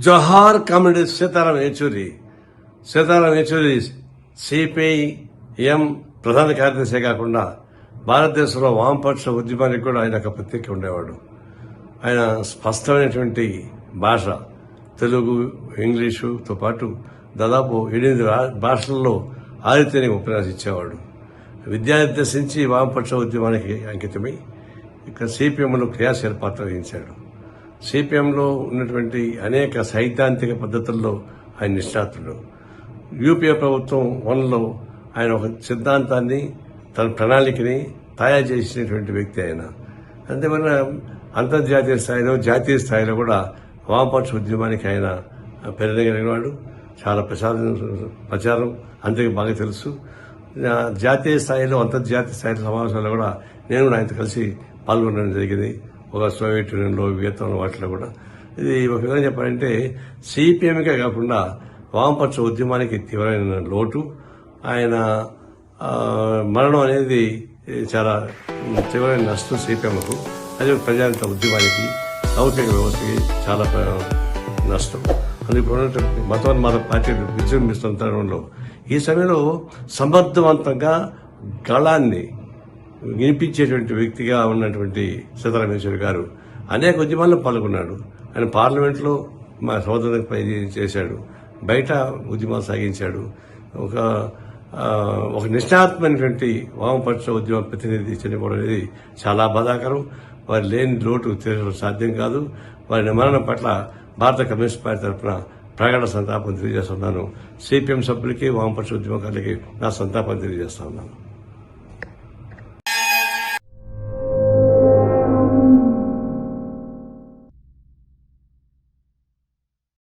జోహార్ comrade Sitaram Yechury. Sitaram Yechury CPIM ప్రధాన కార్యదర్శి కాకుండా భారతదేశంలో వామపక్ష ఉద్యమానికి కూడా ఆయన ఒక ప్రత్యేక ఉండేవాడు. ఆయన స్పష్టమైనటువంటి భాష, తెలుగు, ఇంగ్లీషుతో పాటు దాదాపు 8 భాషల్లో ఆరితేనే ఉపన్యాసించేవాడు. విద్యార్థి వామపక్ష ఉద్యమానికి అంకితమై ఇక్కడ సిపిఎంలో క్రియాశీల పాత్ర వహించాడు. సిపిఎంలో ఉన్నటువంటి అనేక సైద్ధాంతిక పద్ధతుల్లో ఆయన నిష్ణాతుడు. యూపీఏ ప్రభుత్వం 1లో ఆయన ఒక సిద్ధాంతాన్ని, తన ప్రణాళికని తయారు చేసినటువంటి వ్యక్తి ఆయన. అంతేమన్న అంతర్జాతీయ స్థాయిలో, జాతీయ స్థాయిలో కూడా వామపక్ష ఉద్యమానికి ఆయన పెరగలిగినవాడు. చాలా ప్రచారం అందరికీ బాగా తెలుసు. జాతీయ స్థాయిలో, అంతర్జాతీయ స్థాయిలో సమావేశాల్లో కూడా నేను ఆయనతో కలిసి పాల్గొనడం జరిగింది. ఒక సోవియట్ యూనియన్లో, వియత్నాంలో వాటిలో కూడా. ఇది ఒక విధంగా చెప్పాలంటే సిపిఎంకే కాకుండా వామపక్ష ఉద్యమానికి తీవ్రమైన లోటు. ఆయన మరణం అనేది చాలా తీవ్రమైన నష్టం సిపిఎంకు. అదే ప్రజాంత ఉద్యమానికి, లౌకిక వ్యవస్థకి చాలా నష్టం. అందుకు మతోన్మాద పార్టీలు విజృంభిస్తున్న తరుణంలో ఈ సమయంలో సమర్థవంతంగా గళాన్ని వినిపించేటువంటి వ్యక్తిగా ఉన్నటువంటి సీతారాం యేచూరి గారు అనేక ఉద్యమాల్లో పాల్గొన్నాడు. ఆయన పార్లమెంట్లో మా సోదరులపై చేశాడు, బయట ఉద్యమాలు సాగించాడు. ఒక నిష్ణాత్మైనటువంటి వామపక్ష ఉద్యమ ప్రతినిధి చనిపోవడం అనేది చాలా బాధాకరం. వారి లేని లోటు తీర్చడం సాధ్యం కాదు. వారి మరణం పట్ల భారత కమ్యూనిస్ట్ పార్టీ తరఫున ప్రగాఢ సంతాపం తెలియజేస్తున్నాను. సిపిఎం సభ్యులకి, వామపక్ష ఉద్యమకారులకి నా సంతాపం తెలియజేస్తా ఉన్నాను.